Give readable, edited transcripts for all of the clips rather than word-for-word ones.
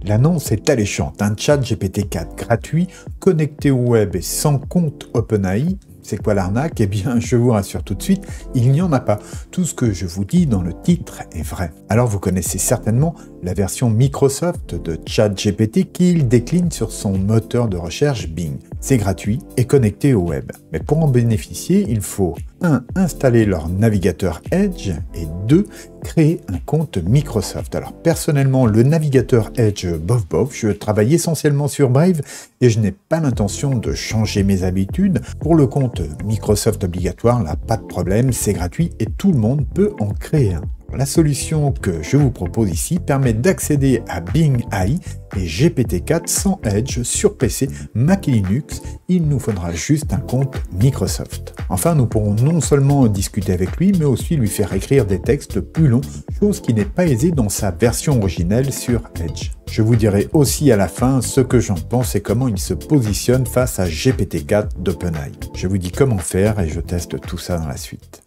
L'annonce est alléchante, un chat GPT-4 gratuit, connecté au web et sans compte OpenAI. C'est quoi l'arnaque? Eh bien, je vous rassure tout de suite, il n'y en a pas. Tout ce que je vous dis dans le titre est vrai. Alors, vous connaissez certainement la version Microsoft de ChatGPT qu'il décline sur son moteur de recherche Bing. C'est gratuit et connecté au web. Mais pour en bénéficier, il faut 1. Installer leur navigateur Edge et 2. Créer un compte Microsoft. Alors personnellement, le navigateur Edge, bof, je travaille essentiellement sur Brave et je n'ai pas l'intention de changer mes habitudes. Pour le compte Microsoft obligatoire, là, pas de problème, c'est gratuit et tout le monde peut en créer un. La solution que je vous propose ici permet d'accéder à Bing AI et GPT-4 sans Edge sur PC, Mac et Linux. Il nous faudra juste un compte Microsoft. Enfin, nous pourrons non seulement discuter avec lui, mais aussi lui faire écrire des textes plus longs, chose qui n'est pas aisée dans sa version originelle sur Edge. Je vous dirai aussi à la fin ce que j'en pense et comment il se positionne face à GPT-4 d'OpenAI. Je vous dis comment faire et je teste tout ça dans la suite.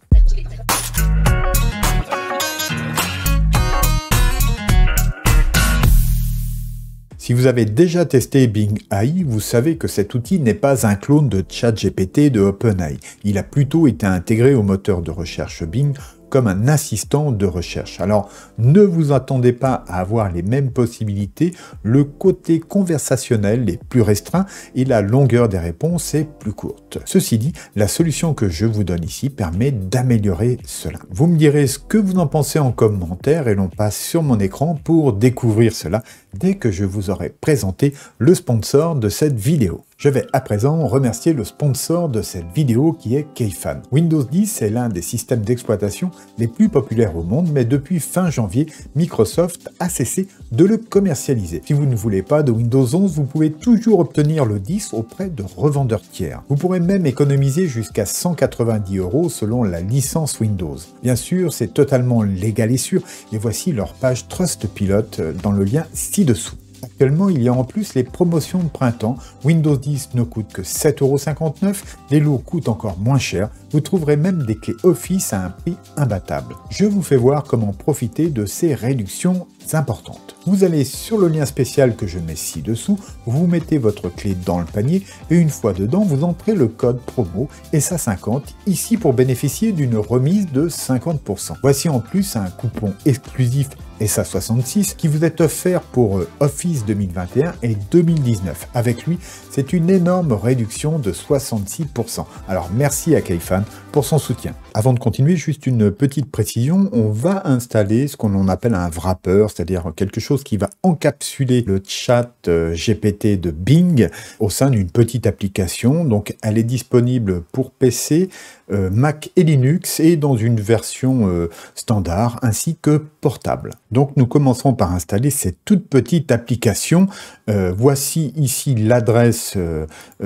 Si vous avez déjà testé Bing AI, vous savez que cet outil n'est pas un clone de ChatGPT de OpenAI. Il a plutôt été intégré au moteur de recherche Bing comme un assistant de recherche. Alors, ne vous attendez pas à avoir les mêmes possibilités, le côté conversationnel est plus restreint et la longueur des réponses est plus courte. Ceci dit, la solution que je vous donne ici permet d'améliorer cela. Vous me direz ce que vous en pensez en commentaire et l'on passe sur mon écran pour découvrir cela dès que je vous aurai présenté le sponsor de cette vidéo. Je vais à présent remercier le sponsor de cette vidéo qui est Keyfan. Windows 10 est l'un des systèmes d'exploitation les plus populaires au monde, mais depuis fin janvier, Microsoft a cessé de le commercialiser. Si vous ne voulez pas de Windows 11, vous pouvez toujours obtenir le 10 auprès de revendeurs tiers. Vous pourrez même économiser jusqu'à 190 € selon la licence Windows. Bien sûr, c'est totalement légal et sûr, et voici leur page Trustpilot dans le lien ci-dessous. Actuellement, il y a en plus les promotions de printemps. Windows 10 ne coûte que 7,59 €, les lots coûtent encore moins cher. Vous trouverez même des clés Office à un prix imbattable. Je vous fais voir comment profiter de ces réductions importantes. Vous allez sur le lien spécial que je mets ci-dessous, vous mettez votre clé dans le panier et une fois dedans, vous entrez le code promo SA50 ici pour bénéficier d'une remise de 50%. Voici en plus un coupon exclusif SA66 qui vous est offert pour Office 2021 et 2019. Avec lui, c'est une énorme réduction de 66%. Alors merci à Keyfan pour son soutien. Avant de continuer, juste une petite précision, on va installer ce qu'on appelle un wrapper, c'est-à-dire quelque chose qui va encapsuler le chat GPT de Bing au sein d'une petite application. Donc elle est disponible pour PC, Mac et Linux et dans une version standard ainsi que portable. Donc nous commencerons par installer cette toute petite application. Voici ici l'adresse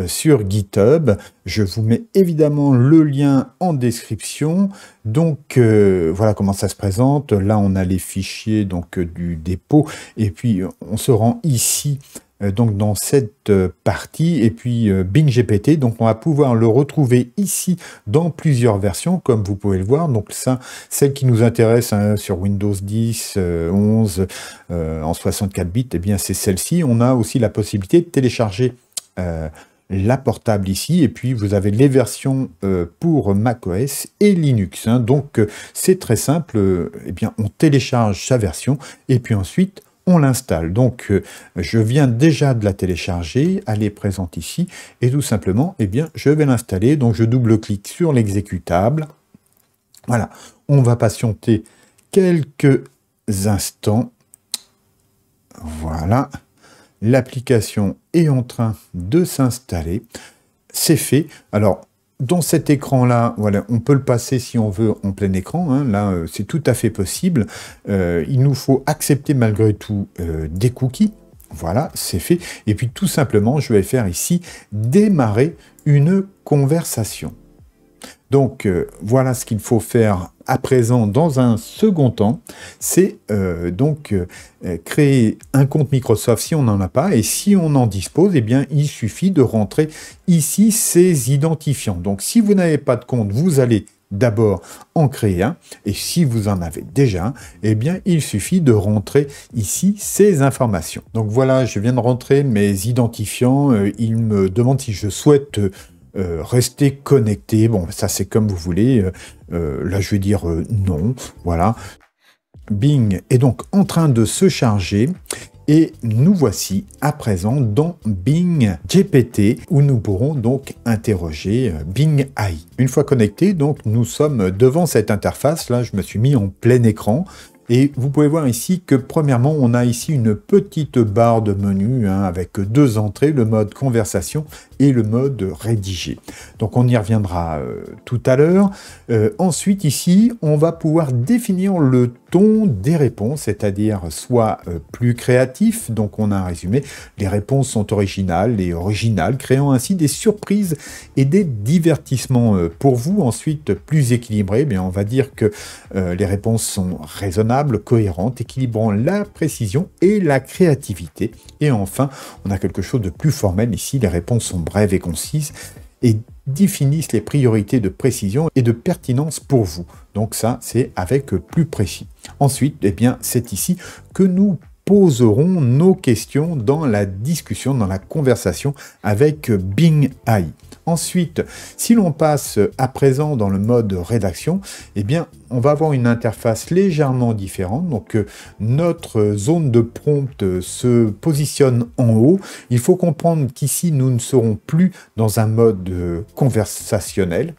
sur GitHub. Je vous mets évidemment le lien en description. Donc voilà comment ça se présente. Là on a les fichiers donc du dépôt et puis on se rend ici donc dans cette partie et puis Bing GPT, donc on va pouvoir le retrouver ici dans plusieurs versions comme vous pouvez le voir. Donc ça, celle qui nous intéresse sur Windows 10, 11 en 64 bits, eh bien c'est celle-ci. On a aussi la possibilité de télécharger la portable ici, et puis vous avez les versions pour macOS et Linux. Donc c'est très simple, eh bien on télécharge sa version et puis ensuite on l'installe. Donc je viens déjà de la télécharger, elle est présente ici, et tout simplement, eh bien je vais l'installer. Donc je double-clique sur l'exécutable. Voilà, on va patienter quelques instants. Voilà. L'application est en train de s'installer. C'est fait. Alors, dans cet écran-là, voilà, on peut le passer si on veut en plein écran. Hein. Là, c'est tout à fait possible. Il nous faut accepter malgré tout des cookies. Voilà, c'est fait. Et puis, tout simplement, je vais faire ici démarrer une conversation. Donc, voilà ce qu'il faut faire à présent dans un second temps, c'est créer un compte Microsoft si on n'en a pas, et si on en dispose, eh bien, il suffit de rentrer ici ses identifiants. Donc, si vous n'avez pas de compte, vous allez d'abord en créer un, et si vous en avez déjà un, eh bien, il suffit de rentrer ici ces informations. Donc voilà, je viens de rentrer mes identifiants, il me demande si je souhaite rester connecté. Bon, ça c'est comme vous voulez, là je vais dire non, voilà. Bing est donc en train de se charger. Et nous voici à présent dans Bing GPT où nous pourrons donc interroger Bing AI. Une fois connecté, donc nous sommes devant cette interface. Là, je me suis mis en plein écran. Et vous pouvez voir ici que premièrement, on a ici une petite barre de menu avec deux entrées, le mode conversation et le mode rédigé. Donc on y reviendra tout à l'heure. Ensuite ici, on va pouvoir définir le ton des réponses, c'est-à-dire soit plus créatif, donc on a un résumé, les réponses sont originales et originales, créant ainsi des surprises et des divertissements pour vous. Ensuite, plus équilibré, bien on va dire que les réponses sont raisonnables, cohérentes, équilibrant la précision et la créativité. Et enfin, on a quelque chose de plus formel ici, les réponses sont brèves et concises et définissent les priorités de précision et de pertinence pour vous. Donc ça, c'est avec plus précis. Ensuite, eh bien, c'est ici que nous poserons nos questions dans la discussion, dans la conversation avec Bing AI. Ensuite, si l'on passe à présent dans le mode rédaction, eh bien, on va avoir une interface légèrement différente. Donc, notre zone de prompt se positionne en haut. Il faut comprendre qu'ici, nous ne serons plus dans un mode conversationnel.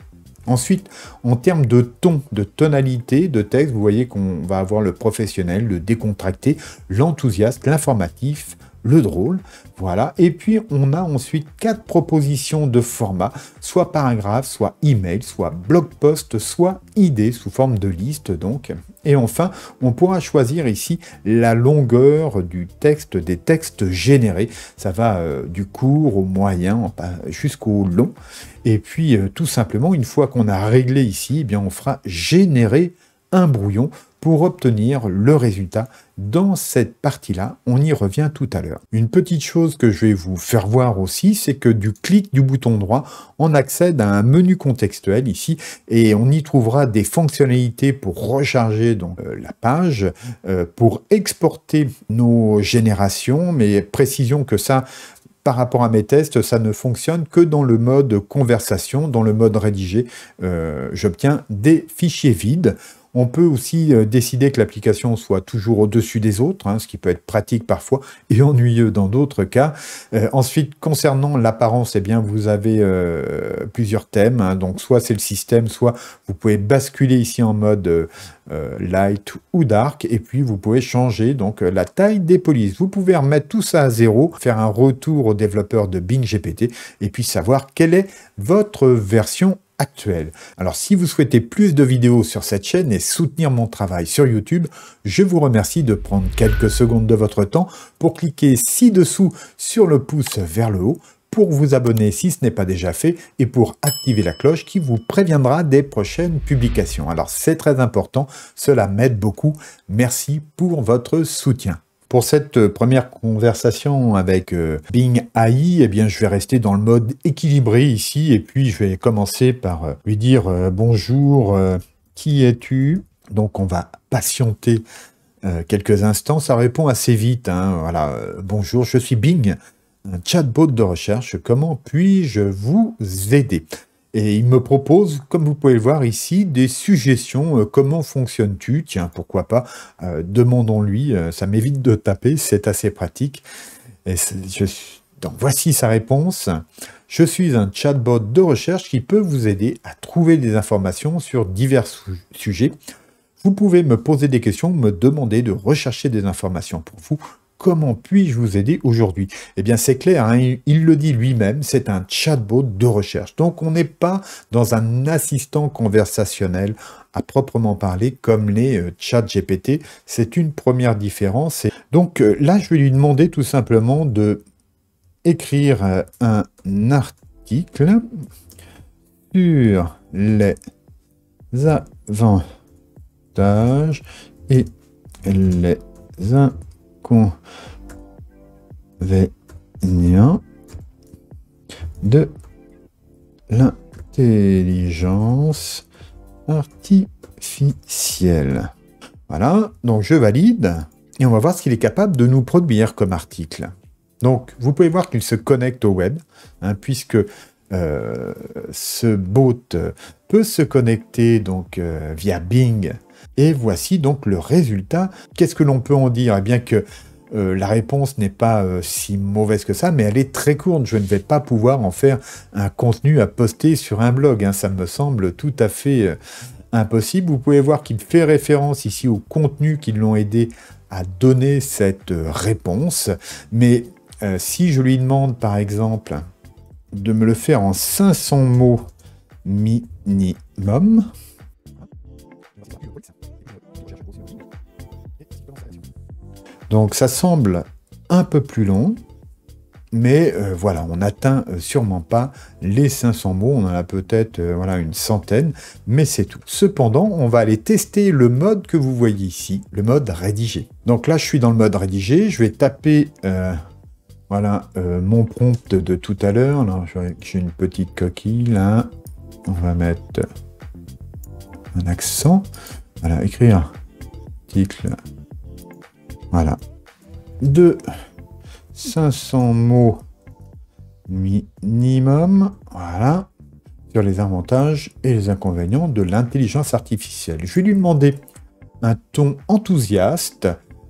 Ensuite, en termes de ton, de tonalité de texte, vous voyez qu'on va avoir le professionnel, le décontracté, l'enthousiaste, l'informatif, le drôle, voilà. Et puis, on a ensuite 4 propositions de format, soit paragraphe, soit email, soit blog post, soit idée sous forme de liste, donc. Et enfin, on pourra choisir ici la longueur du texte, des textes générés. Ça va du court au moyen jusqu'au long. Et puis, tout simplement, une fois qu'on a réglé ici, eh bien, on fera générer un brouillon pour obtenir le résultat dans cette partie-là. On y revient tout à l'heure. Une petite chose que je vais vous faire voir aussi, c'est que du clic du bouton droit, on accède à un menu contextuel ici et on y trouvera des fonctionnalités pour recharger donc, la page, pour exporter nos générations, mais précision que ça, par rapport à mes tests, ça ne fonctionne que dans le mode conversation, dans le mode rédigé. J'obtiens des fichiers vides. On peut aussi décider que l'application soit toujours au-dessus des autres, ce qui peut être pratique parfois et ennuyeux dans d'autres cas. Ensuite, concernant l'apparence, eh bien, vous avez plusieurs thèmes. Donc, soit c'est le système, soit vous pouvez basculer ici en mode light ou dark. Et puis, vous pouvez changer donc la taille des polices. Vous pouvez remettre tout ça à 0, faire un retour au développeur de Bing GPT et puis savoir quelle est votre version actuelle. Alors, si vous souhaitez plus de vidéos sur cette chaîne et soutenir mon travail sur YouTube, je vous remercie de prendre quelques secondes de votre temps pour cliquer ci-dessous sur le pouce vers le haut, pour vous abonner si ce n'est pas déjà fait et pour activer la cloche qui vous préviendra des prochaines publications. Alors, c'est très important, cela m'aide beaucoup. Merci pour votre soutien. Pour cette première conversation avec Bing AI, eh bien, je vais rester dans le mode équilibré ici et puis je vais commencer par lui dire bonjour, qui es-tu? Donc on va patienter quelques instants, ça répond assez vite. Voilà, bonjour, je suis Bing, un chatbot de recherche, comment puis-je vous aider? Et il me propose, comme vous pouvez le voir ici, des suggestions. Comment fonctionnes-tu? Tiens, pourquoi pas, demandons-lui. Ça m'évite de taper, c'est assez pratique. Donc, voici sa réponse. Je suis un chatbot de recherche qui peut vous aider à trouver des informations sur divers sujets. Vous pouvez me poser des questions, me demander de rechercher des informations pour vous. Comment puis-je vous aider aujourd'hui? Eh bien, c'est clair, il le dit lui-même, c'est un chatbot de recherche. Donc, on n'est pas dans un assistant conversationnel à proprement parler, comme les chats GPT. C'est une première différence. Donc, là, je vais lui demander tout simplement de écrire un article sur les avantages et les inconvénients de l'intelligence logiciel. Voilà, donc je valide, et on va voir ce qu'il est capable de nous produire comme article. Donc, vous pouvez voir qu'il se connecte au web, hein, puisque ce bot peut se connecter donc via Bing. Et voici donc le résultat. Qu'est-ce que l'on peut en dire? Eh bien que la réponse n'est pas si mauvaise que ça, mais elle est très courte. Je ne vais pas pouvoir en faire un contenu à poster sur un blog, hein. Ça me semble tout à fait impossible. Vous pouvez voir qu'il fait référence ici au contenu qui l'ont aidé à donner cette réponse. Mais si je lui demande par exemple de me le faire en 500 mots minimum, donc ça semble un peu plus long, mais voilà, on n'atteint sûrement pas les 500 mots, on en a peut-être voilà, une centaine, mais c'est tout. Cependant, on va aller tester le mode que vous voyez ici, le mode rédigé. Donc là, je suis dans le mode rédigé, je vais taper voilà, mon prompt de tout à l'heure. Alors, j'ai une petite coquille là, on va mettre un accent, voilà, écrire article. Voilà. De 500 mots minimum, voilà, sur les avantages et les inconvénients de l'intelligence artificielle. Je vais lui demander un ton enthousiaste.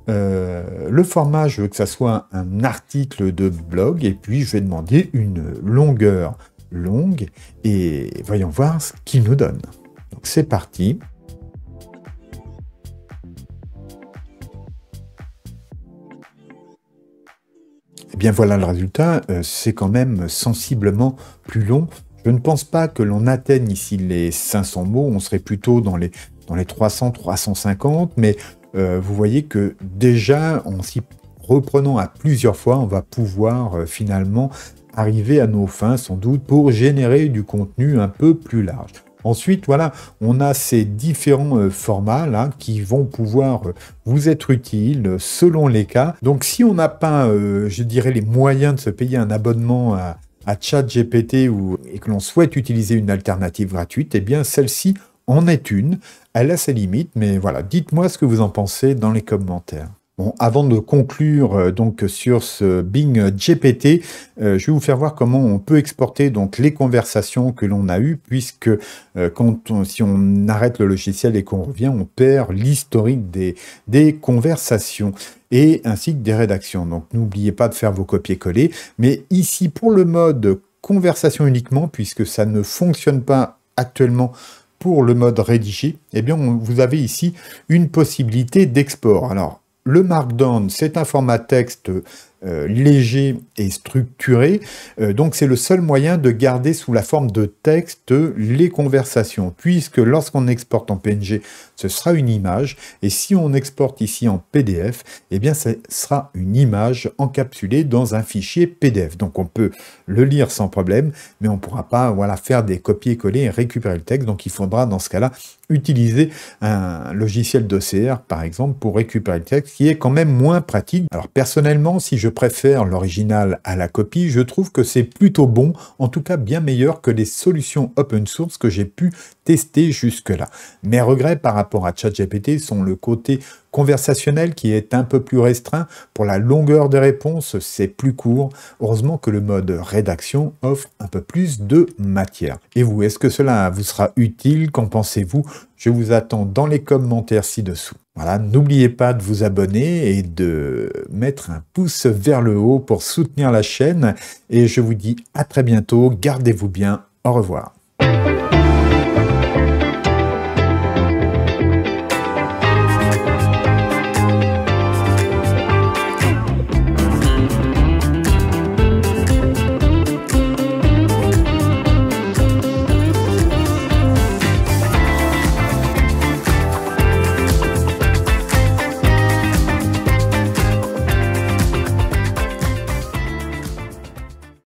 Le format, je veux que ça soit un article de blog, et puis je vais demander une longueur longue, et voyons voir ce qu'il nous donne. Donc c'est parti. Et bien voilà le résultat, c'est quand même sensiblement plus long. Je ne pense pas que l'on atteigne ici les 500 mots, on serait plutôt dans les 300, 350, mais vous voyez que déjà, en s'y reprenant à plusieurs fois, on va pouvoir finalement arriver à nos fins, sans doute, pour générer du contenu un peu plus large. Ensuite, voilà, on a ces différents formats là qui vont pouvoir vous être utiles selon les cas. Donc, si on n'a pas, je dirais, les moyens de se payer un abonnement à ChatGPT et que l'on souhaite utiliser une alternative gratuite, eh bien, celle-ci en est une. Elle a ses limites, mais voilà, dites-moi ce que vous en pensez dans les commentaires. Bon, avant de conclure donc sur ce Bing GPT, je vais vous faire voir comment on peut exporter donc les conversations que l'on a eues, puisque si on arrête le logiciel et qu'on revient, on perd l'historique des conversations et ainsi que des rédactions. Donc n'oubliez pas de faire vos copier-coller. Mais ici, pour le mode conversation uniquement, puisque ça ne fonctionne pas actuellement pour le mode rédigé, eh bien vous avez ici une possibilité d'export. Alors, le Markdown, c'est un format texte léger et structuré, donc c'est le seul moyen de garder sous la forme de texte les conversations, puisque lorsqu'on exporte en PNG, ce sera une image, et si on exporte ici en PDF, eh bien ce sera une image encapsulée dans un fichier PDF. Donc on peut le lire sans problème, mais on ne pourra pas voilà, faire des copier-coller et récupérer le texte, donc il faudra dans ce cas-là utiliser un logiciel d'OCR par exemple pour récupérer le texte, qui est quand même moins pratique. Alors personnellement, si je préfère l'original à la copie, je trouve que c'est plutôt bon, en tout cas bien meilleur que les solutions open source que j'ai pu tester jusque-là. Mes regrets par rapport à ChatGPT sont le côté conversationnel qui est un peu plus restreint. Pour la longueur des réponses, c'est plus court. Heureusement que le mode rédaction offre un peu plus de matière. Et vous, est-ce que cela vous sera utile? Qu'en pensez-vous? Je vous attends dans les commentaires ci-dessous. Voilà, n'oubliez pas de vous abonner et de mettre un pouce vers le haut pour soutenir la chaîne. Et je vous dis à très bientôt. Gardez-vous bien. Au revoir.